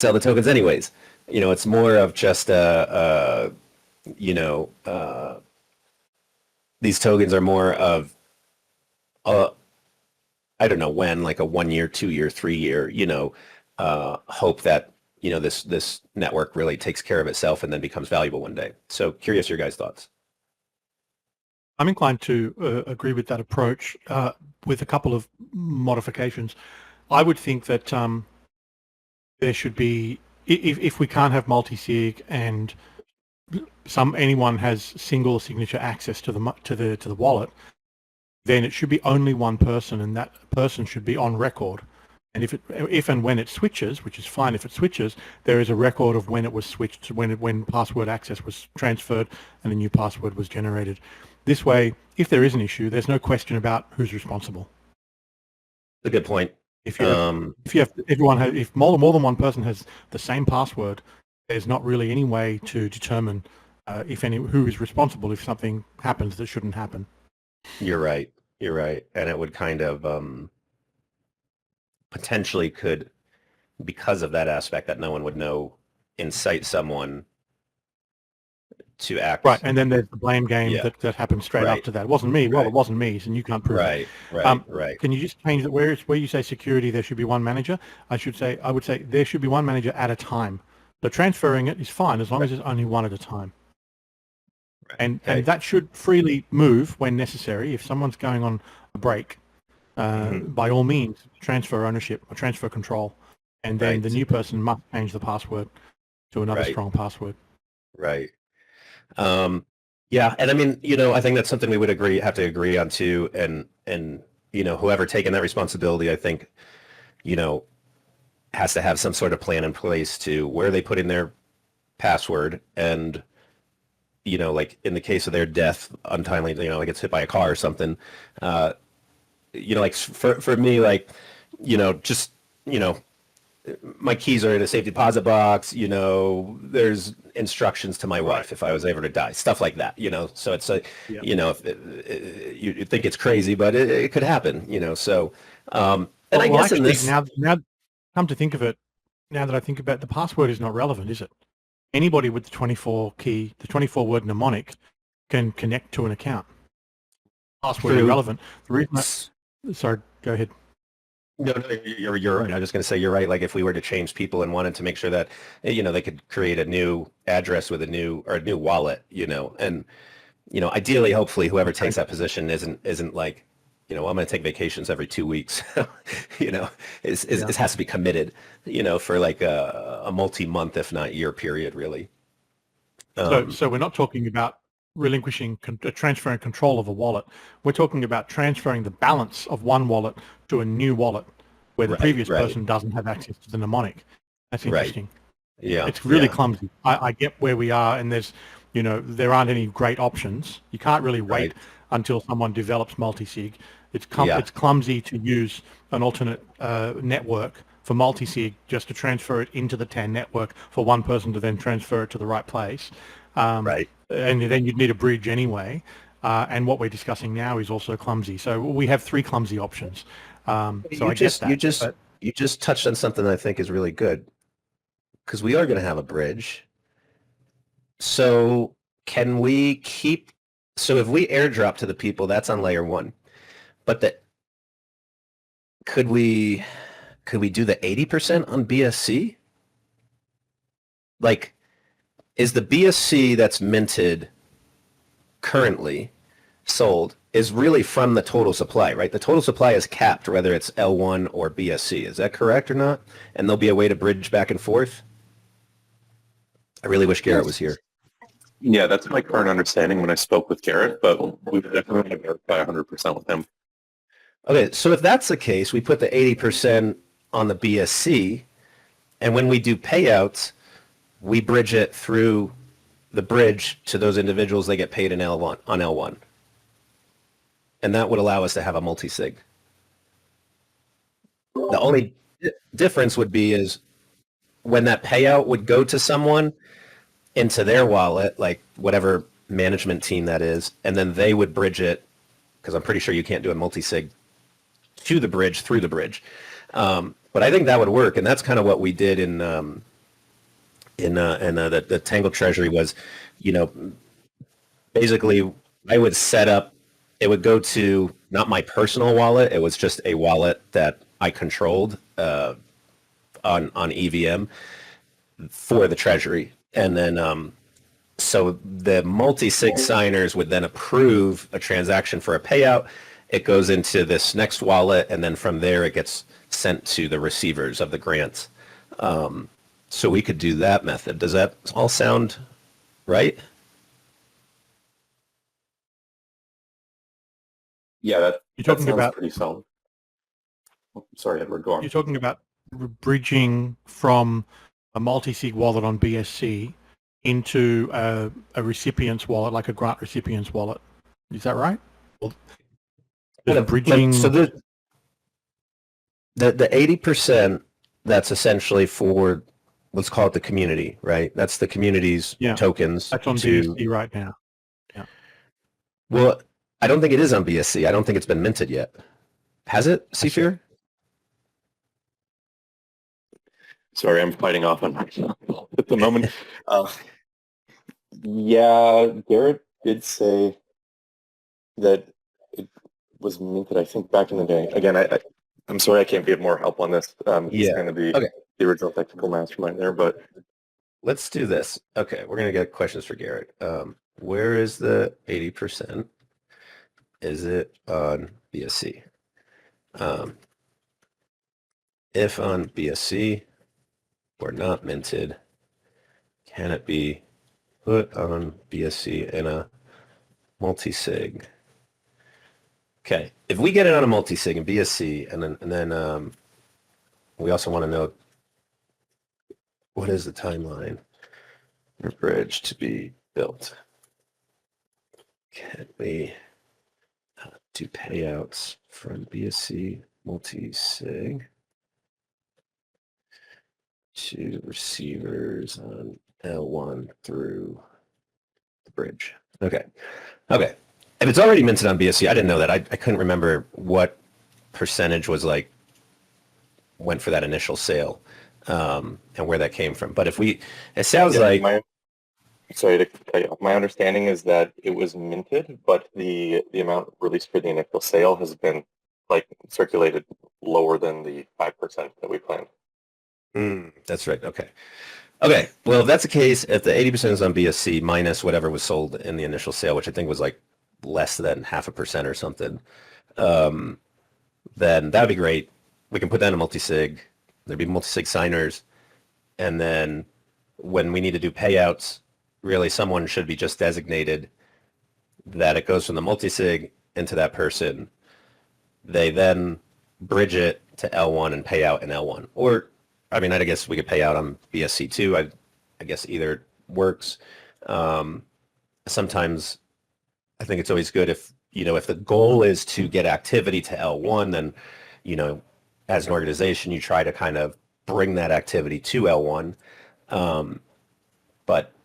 sell the tokens anyways. It's more of just you know, these tokens are more of uh, I don't know when, like a 1 year, 2 year, 3 year, hope that this network really takes care of itself and then becomes valuable one day. So curious your guys' thoughts. I'm inclined to agree with that approach with a couple of modifications. I would think that there should be, if we can't have multi-sig and anyone has single signature access to the wallet, then it should be only one person, and that person should be on record. And if and when it switches, which is fine if it switches, there is a record of when it was switched, when password access was transferred and a new password was generated. This way, if there is an issue, there's no question about who's responsible. A good point. If more than one person has the same password, there's not really any way to determine who is responsible if something happens that shouldn't happen. You're right. And it would kind of potentially could, because of that aspect that no one would know, incite someone to act. Right, and then there's the blame game that happens straight after that. It wasn't me. Well, it wasn't me, and you can't prove it. Right. Can you just change that where you say security, there should be one manager? I would say there should be one manager at a time. So transferring it is fine as long as it's only one at a time. And that should freely move when necessary. If someone's going on a break, by all means, transfer ownership or transfer control, and then the new person must change the password to another strong password. Right. Yeah, and I mean, I think that's something we would have to agree on too. And whoever taking that responsibility, I think, has to have some sort of plan in place to where they put in their password and like in the case of their death, untimely, like gets hit by a car or something, like for me, like, just, my keys are in a safety deposit box, there's instructions to my wife if I was ever to die, stuff like that, so it's like, you think it's crazy, but it could happen, so, and I guess actually, in this... Now, come to think of it, now that I think about it, the password is not relevant, is it? Anybody with the 24-word mnemonic can connect to an account. Password is relevant. The reason sorry, go ahead. No, you're right. I was just going to say you're right. Like if we were to change people and wanted to make sure that they could create a new address with a new wallet, and ideally, hopefully, whoever takes that position isn't like, I'm going to take vacations every 2 weeks. It has to be committed, for like a multi-month, if not year period, really. So we're not talking about relinquishing, transferring control of a wallet. We're talking about transferring the balance of one wallet to a new wallet where the previous person doesn't have access to the mnemonic. That's interesting. Yeah. It's really clumsy. I get where we are, and there's, there aren't any great options. You can't really wait until someone develops multi-sig. It's clumsy to use an alternate network for multi-sig just to transfer it into the TAN network for one person to then transfer it to the right place. And then you'd need a bridge anyway. And what we're discussing now is also clumsy. So we have three clumsy options. You just touched on something that I think is really good, because we are going to have a bridge. So can we keep? So if we airdrop to the people, that's on layer one. But could we do the 80% on BSC? Like, is the BSC that's minted currently sold is really from the total supply, right? The total supply is capped, whether it's L1 or BSC. Is that correct or not? And there'll be a way to bridge back and forth? I really wish Garrett was here. Yeah, that's my current understanding when I spoke with Garrett, but we definitely verify 100% with him. Okay, so if that's the case, we put the 80% on the BSC, and when we do payouts, we bridge it through the bridge to those individuals. They get paid in L1 on L1, and that would allow us to have a multi-sig. The only difference would be is when that payout would go to someone into their wallet, like whatever management team that is, and then they would bridge it, because I'm pretty sure you can't do a multi-sig to the bridge through the bridge. But I think that would work, and that's kind of what we did in the Tangle Treasury was, you know, basically I would set up, it would go to not my personal wallet. It was just a wallet that I controlled on EVM for the Treasury. And then so the multi-sig signers would then approve a transaction for a payout. It goes into this next wallet, and then from there it gets sent to the receivers of the grants. So we could do that method. Does that all sound right? Yeah, You're that talking sounds about pretty solid. Oh, sorry, Edward, go on. you're talking about bridging from a multi-sig wallet on BSC into a recipient's wallet, like a grant recipient's wallet. Is that right? Well, there's bridging. So the 80%, that's essentially for, let's call it the community, right? That's the community's Yeah, tokens. that's on BSC right now. Yeah. Well, I don't think it is on BSC. I don't think it's been minted yet. Has it, Seafear? Sorry, I'm fighting off on myself at the moment. Yeah, Garrett did say that it was minted, I think, back in the day. Again, I'm sorry I can't give more help on this. He's Yeah. kind of the Okay. original technical mastermind there, but Let's do this. Okay, we're going to get questions for Garrett. Where is the 80%? Is it on BSC? If on BSC or not minted, can it be put on BSC in a multi-sig? Okay, if we get it on a multi-sig in BSC, and then we also want to know what is the timeline for bridge to be built. Can we do payouts from BSC multi-sig to receivers on L1 through the bridge? Okay. Okay. If it's already minted on BSC, I didn't know that. I couldn't remember what percentage was like went for that initial sale and where that came from. But if we, it sounds like. Sorry to cut you off. My understanding is that it was minted, but the amount released for the initial sale has been like circulated lower than the 5% that we planned. That's right. Okay. Okay. Well, if that's the case, if the 80% is on BSC minus whatever was sold in the initial sale, which I think was like less than 0.5% or something, then that'd be great. We can put that in a multi-sig. There'd be multi-sig signers. And then when we need to do payouts, really someone should be just designated that it goes from the multi-sig into that person. They then bridge it to L1 and pay out in L1. Or, I mean, I guess we could pay out on BSC too. I guess either works. Sometimes I think it's always good if, if the goal is to get activity to L1, then, as an organization, you try to kind of bring that activity to L1.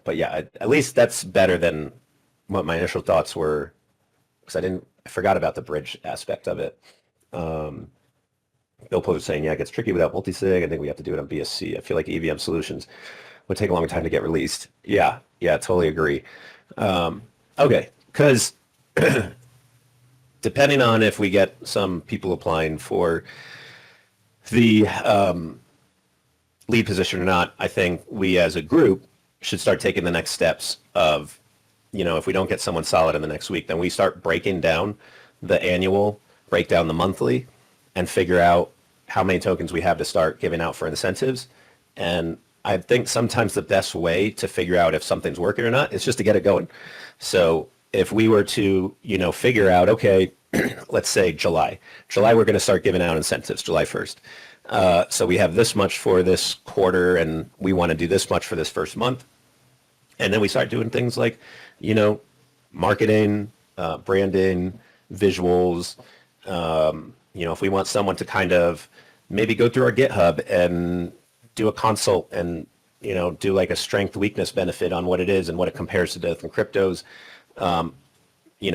But yeah, at least that's better than what my initial thoughts were, because I forgot about the bridge aspect of it. Bill Poe was saying, yeah, it gets tricky without multi-sig. I think we have to do it on BSC. I feel like EVM solutions would take a long time to get released. Yeah, totally agree. Okay, because depending on if we get some people applying for the lead position or not, I think we as a group should start taking the next steps of, if we don't get someone solid in the next week, then we start breaking down the annual, break down the monthly, and figure out how many tokens we have to start giving out for incentives. And I think sometimes the best way to figure out if something's working or not is just to get it going. So if we were to, figure out, okay, let's say July, we're going to start giving out incentives, July 1st. So we have this much for this quarter, and we want to do this much for this first month. And then we start doing things like, marketing, branding, visuals. If we want someone to kind of maybe go through our GitHub and do a consult and, do like a strength weakness benefit on what it is and what it compares to different cryptos,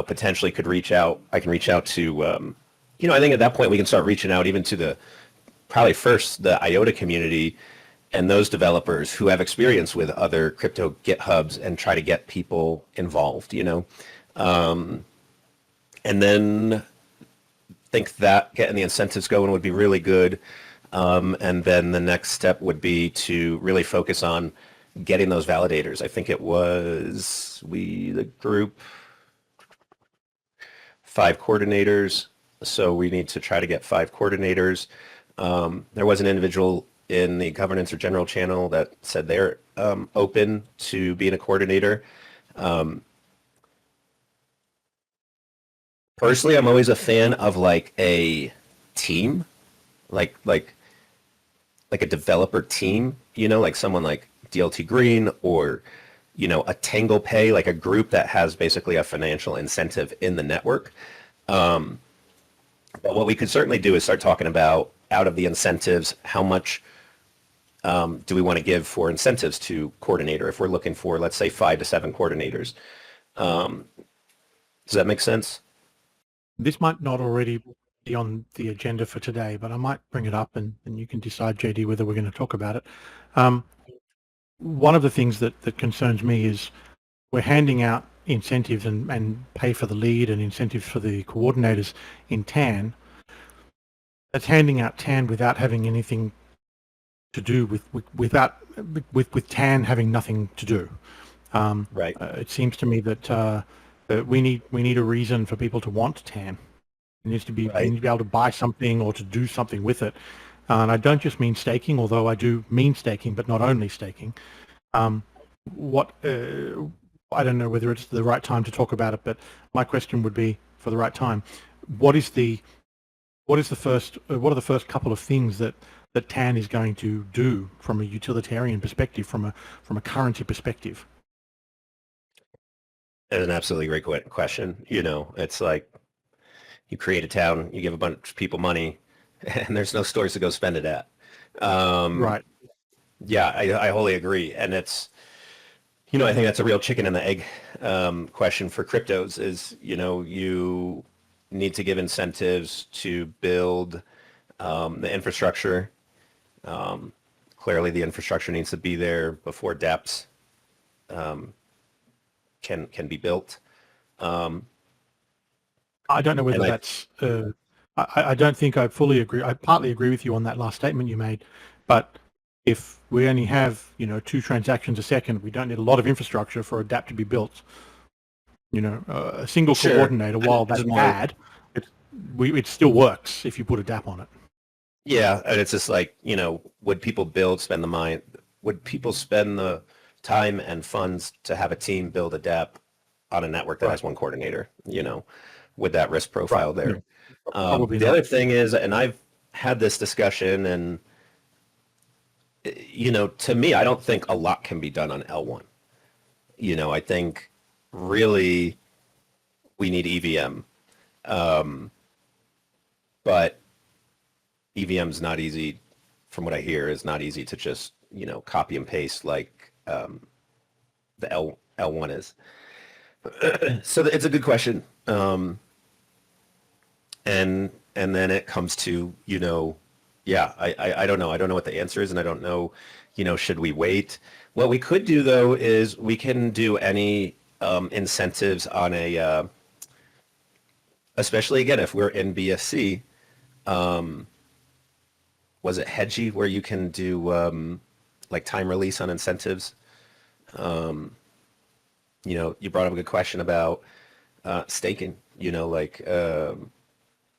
potentially could reach out. I can reach out to, I think at that point we can start reaching out even to probably first the IOTA community and those developers who have experience with other crypto GitHubs and try to get people involved, and then think that getting the incentives going would be really good. And then the next step would be to really focus on getting those validators. I think it was the group, 5 coordinators. So we need to try to get 5 coordinators. There was an individual in the governance or general channel that said they're open to being a coordinator. Personally, I'm always a fan of like a team, like a developer team, like someone like DLT Green or, a Tangle Pay, like a group that has basically a financial incentive in the network. But what we could certainly do is start talking about out of the incentives, how much do we want to give for incentives to coordinator if we're looking for, let's say, 5 to 7 coordinators. Does that make sense? This might not already be on the agenda for today, but I might bring it up and you can decide, JD, whether we're going to talk about it. One of the things that concerns me is we're handing out incentives and pay for the lead and incentives for the coordinators in TAN. That's handing out TAN without having anything to do with TAN having nothing to do. Right. It seems to me that we need a reason for people to want TAN. It needs to be Right. you need to be able to buy something or to do something with it. And I don't just mean staking, although I do mean staking, but not only staking. I don't know whether it's the right time to talk about it, but my question would be, for the right time, what are the first couple of things that TAN is going to do from a utilitarian perspective, from a currency perspective? That's an absolutely great question. It's like you create a town, you give a bunch of people money, and there's no stores to go spend it at. Right. Yeah, I wholly agree. And it's, I think that's a real chicken and the egg question for cryptos is, you need to give incentives to build the infrastructure. Clearly, the infrastructure needs to be there before dApps can be built. I don't know whether And that's. I don't think I fully agree. I partly agree with you on that last statement you made, but if we only have 2 transactions a second, we don't need a lot of infrastructure for a dApp to be built. A single Sure. coordinator, while that's Just more- bad, it still works if you put a dApp on it. Yeah, and it's just like, would people would people spend the time and funds to have a team build a dApp on a network that has one coordinator, with that risk profile there? Yeah. Probably The not. other thing is, and I've had this discussion, and, to me, I don't think a lot can be done on L1. I think really we need EVM. But EVM's not easy, from what I hear, is not easy to just, copy and paste like the L1 is. So it's a good question. And then it comes to, yeah, I don't know. I don't know what the answer is, and I don't know, should we wait? What we could do, though, is we can do any incentives on especially, again, if we're in BSC, was it Hedgie where you can do like time release on incentives? You brought up a good question about staking.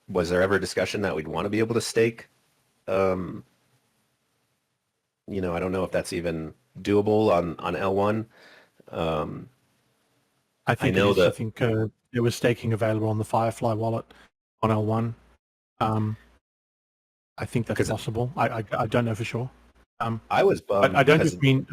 Was there ever a discussion that we'd want to be able to stake? I don't know if that's even doable on L1. I think know it is. I that- think there was staking available on the Firefly wallet on L1. I think that's 'Cause- possible. I don't know for sure. I was bummed I don't because- just mean